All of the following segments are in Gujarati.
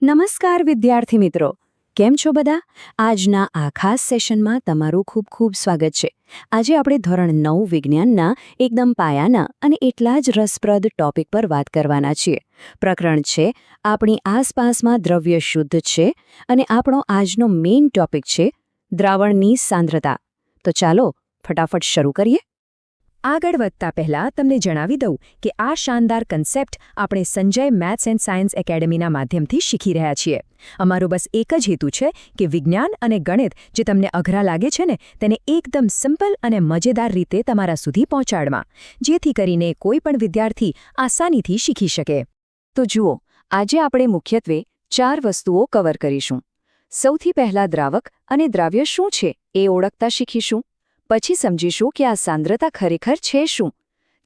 નમસ્કાર વિદ્યાર્થી મિત્રો, કેમ છો બધા? આજના આ ખાસ સેશનમાં તમારું ખૂબ ખૂબ સ્વાગત છે. આજે આપણે ધોરણ 9 વિજ્ઞાનના એકદમ પાયાના અને એટલા જ રસપ્રદ ટોપિક પર વાત કરવાના છીએ. પ્રકરણ છે આપણી આસપાસમાં દ્રવ્ય શુદ્ધ છે અને આપણો આજનો મેઇન ટોપિક છે દ્રાવણની સાંદ્રતા. તો ચાલો ફટાફટ શરૂ કરીએ. આગળ વધતા પહેલા તમને જણાવી દઉં કે આ શાનદાર કન્સેપ્ટ આપણે સંજય મેથ્સ એન્ડ સાયન્સ એકેડમીના માધ્યમથી શીખી રહ્યા છીએ. અમારો બસ એક જ હેતુ છે કે વિજ્ઞાન અને ગણિત જે તમને અઘરા લાગે છે ને તેને એકદમ સિમ્પલ અને મજેદાર રીતે તમારા સુધી પહોંચાડવા, જેથી કરીને કોઈ પણ વિદ્યાર્થી આસાનીથી શીખી શકે. તો જુઓ, આજે આપણે મુખ્યત્વે 4 વસ્તુઓ કવર કરીશું. સૌથી પહેલા દ્રાવક અને દ્રાવ્ય શું છે એ ઓળખતા શીખીશું. પછી સમજીશું કે આ સાંદ્રતા ખરેખર છે શું.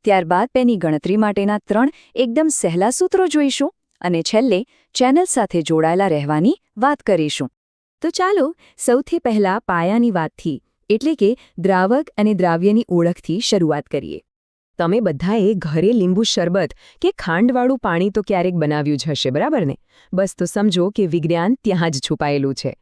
ત્યારબાદ તેની ગણતરી માટેના 3 એકદમ સહેલા સૂત્રો જોઈશું અને છેલ્લે ચેનલ સાથે જોડાયેલા રહેવાની વાત કરીશું. તો ચાલો સૌથી પહેલા પાયાની વાતથી એટલે કે દ્રાવક અને દ્રાવ્યની ઓળખથી શરૂઆત કરીએ. તમે બધાએ ઘરે લીંબુ શરબત કે ખાંડવાળું પાણી તો ક્યારેક બનાવ્યું જ હશે, બરાબર ને? બસ તો સમજો કે વિજ્ઞાન ત્યાં જ છુપાયેલું છે.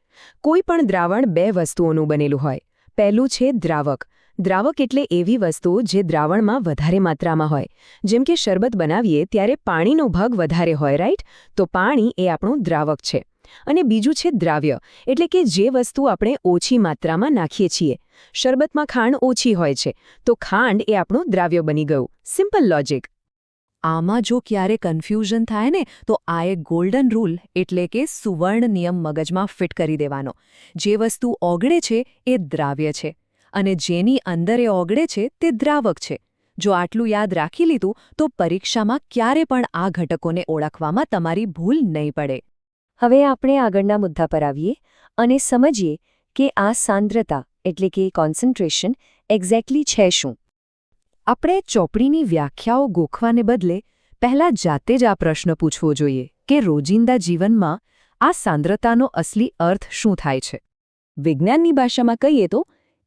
કોઈ પણ દ્રાવણ 2 વસ્તુઓનું બનેલું હોય. પહેલું છે દ્રાવક. દ્રાવક એટલે એવી વસ્તુ જે દ્રાવણમાં વધારે માત્રામાં હોય. જેમ કે શરબત બનાવીએ ત્યારે પાણીનો ભાગ વધારે હોય, રાઈટ? તો પાણી એ આપણું દ્રાવક છે. અને બીજું છે દ્રાવ્ય, એટલે કે જે વસ્તુ આપણે ઓછી માત્રામાં નાખીએ છીએ. શરબતમાં ખાંડ ઓછી હોય છે, તો ખાંડ એ આપણું દ્રાવ્ય બની ગયું. Simple logic. આમાં જો ક્યારે કન્ફ્યુઝન થાય ને તો આ એક ગોલ્ડન રૂલ એટલે કે સુવર્ણ નિયમ મગજમાં ફિટ કરી દેવાનો. જે વસ્તુ ઓગળે છે એ દ્રાવ્ય છે અને જેની અંદર એ ઓગળે છે તે દ્રાવક છે. જો આટલું યાદ રાખી લીધું તો પરીક્ષામાં ક્યારે પણ આ ઘટકોને ઓળખવામાં તમારી ભૂલ નહીં પડે. હવે આપણે આગળના મુદ્દા પર આવીએ અને સમજીએ કે આ સાંદ્રતા એટલે કે કોન્સન્ટ્રેશન એક્ઝેક્ટલી છે શું. આપણે ચોપડીની વ્યાખ્યાઓ ગોખવાને બદલે પહેલાં જાતે જ આ પ્રશ્ન પૂછવો જોઈએ કે રોજિંદા જીવનમાં આ સાંદ્રતાનો અસલી અર્થ શું થાય છે. વિજ્ઞાનની ભાષામાં કહીએ તો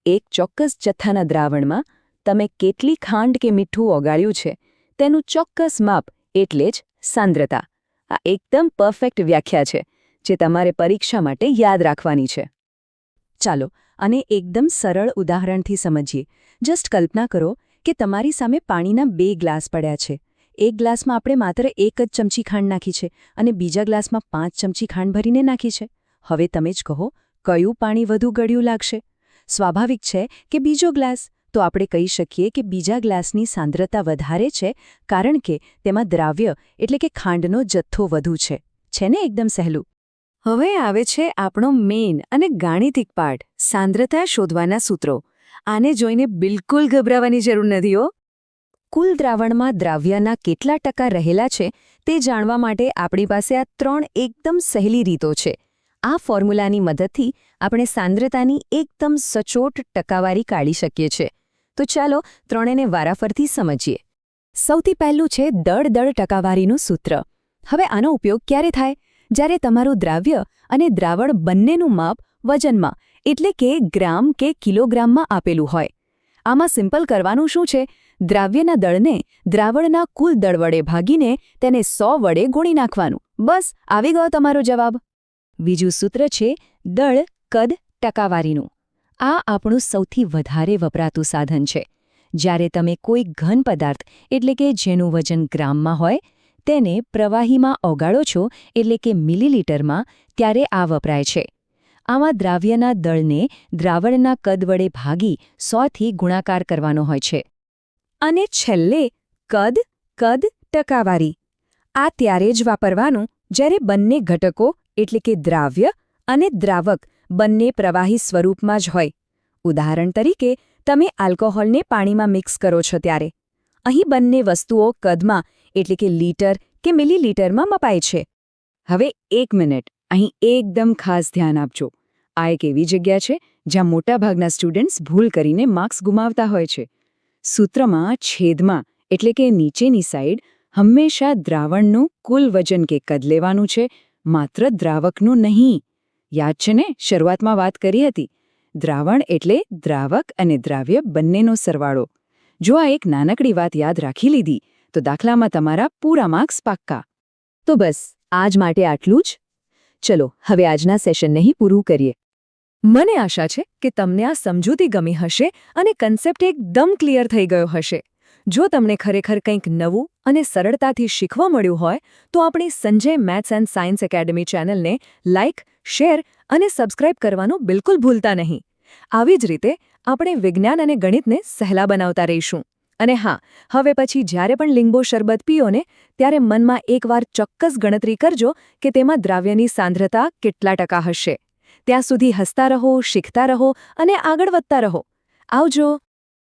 એક ચોક્કસ જથ્થાના દ્રાવણમાં તમે કેટલી ખાંડ કે મીઠું ઓગાળ્યું છે તેનું ચોક્કસ માપ એટલે જ સાંદ્રતા. આ એકદમ પરફેક્ટ વ્યાખ્યા છે જે તમારે પરીક્ષા માટે યાદ રાખવાની છે. ચાલો આને એકદમ સરળ ઉદાહરણથી સમજીએ. જસ્ટ કલ્પના કરો કે તમારી સામે પાણીના 2 ગ્લાસ પડ્યા છે. એક ગ્લાસમાં આપણે માત્ર 1 જ ચમચી ખાંડ નાખી છે અને બીજા ગ્લાસમાં 5 ચમચી ખાંડ ભરીને નાખી છે. હવે તમે જ કહો કયું પાણી વધુ ગળ્યું લાગશે? સ્વાભાવિક છે કે બીજો ગ્લાસ. તો આપણે કહી શકીએ કે બીજા ગ્લાસની સાંદ્રતા વધારે છે કારણ કે તેમાં દ્રાવ્ય એટલે કે ખાંડનો જથ્થો વધુ છે. છે ને એકદમ સહેલું? હવે આવે છે આપણો મેઇન અને ગાણિતિક પાર્ટ, સાંદ્રતા શોધવાના સૂત્રો. આને જોઈને બિલકુલ ગભરાવાની જરૂર નથી હો. કુલ દ્રાવણમાં દ્રાવ્યના કેટલા ટકા રહેલા છે તે જાણવા માટે આપણી પાસે આ 3 એકદમ સહેલી રીતો છે. આ ફોર્મ્યુલાની મદદથી આપણે સાંદ્રતાની એકદમ સચોટ ટકાવારી કાઢી શકીએ છીએ. તો ચાલો ત્રણેને વારાફરતી સમજીએ. સૌથી પહેલું છે દળ ટકાવારીનું સૂત્ર. હવે આનો ઉપયોગ ક્યારે થાય? જ્યારે તમારું દ્રાવ્ય અને દ્રાવણ બંનેનું માપ વજનમાં એટલે કે ગ્રામ કે કિલોગ્રામમાં આપેલું હોય. આમાં સિમ્પલ કરવાનું શું છે? દ્રાવ્યના દળને દ્રાવણના કુલ દળ વડે ભાગીને તેને 100 વડે ગુણી નાખવાનું. બસ આવી ગયો તમારો જવાબ. બીજું સૂત્ર છે દળ કદ ટકાવારીનું. આ આપણું સૌથી વધારે વપરાતું સાધન છે. જ્યારે તમે કોઈ ઘન પદાર્થ એટલે કે જેનું વજન ગ્રામમાં હોય તેને પ્રવાહીમાં ઓગાળો છો એટલે કે મિલીલીટરમાં, ત્યારે આ વપરાય છે. આમાં દ્રાવ્યના દળને દ્રાવણના કદ વડે ભાગી 100થી ગુણાકાર કરવાનો હોય છે. અને છેલ્લે કદ ટકાવારી. આ ત્યારે જ વાપરવાનું જ્યારે બંને ઘટકો એટલે કે દ્રાવ્ય અને દ્રાવક બંને પ્રવાહી સ્વરૂપમાં જ હોય. ઉદાહરણ તરીકે તમે આલ્કોહોલને પાણીમાં મિક્સ કરો છો ત્યારે અહીં બંને વસ્તુઓ કદમાં એટલે કે લીટર કે મિલીલીટરમાં મપાય છે. હવે 1 મિનિટ અહીં એકદમ ખાસ ધ્યાન આપજો. આ એક એવી જગ્યા છે જ્યાં મોટાભાગના સ્ટુડન્ટ્સ ભૂલ કરીને માર્ક્સ ગુમાવતા હોય છે. સૂત્રમાં છેદમાં એટલે કે નીચેની સાઈડ હંમેશા દ્રાવણનું કુલ વજન કે કદ લેવાનું છે, માત્ર દ્રાવકનું નહીં. યાદ છે ને, શરૂઆતમાં વાત કરી હતી. દ્રાવણ એટલે દ્રાવક અને દ્રાવ્ય બંનેનો સરવાળો. જો આ એક નાનકડી વાત યાદ રાખી લીધી તો દાખલામાં તમારા પૂરા માર્ક્સ પાક્કા. તો બસ આજ માટે આટલું જ. ચલો હવે આજના સેશનને અહીં પૂરું કરીએ. મને આશા છે કે તમને આ સમજૂતી ગમી હશે અને કન્સેપ્ટ એકદમ ક્લિયર થઈ ગયો હશે. જો તમને ખરેખર કંઈક નવું અને સરળતાથી શીખવા મળ્યું હોય તો આપણી Sanjay maths and science academy ચેનલને લાઇક, શેર અને સબસ્ક્રાઇબ કરવાનું બિલકુલ ભૂલતા નહીં. આવી જ રીતે આપણે વિજ્ઞાન અને ગણિતને સહેલા બનાવતા રહીશું. અને હા, હવે પછી જ્યારે પણ લીંબો શરબત પીઓ ને ત્યારે મનમાં એકવાર ચોક્કસ ગણતરી કરજો કે તેમાં દ્રાવ્યની સાંદ્રતા કેટલા ટકા હશે. ત્યાં સુધી હસતા રહો, શીખતા રહો અને આગળ વધતા રહો. આવજો.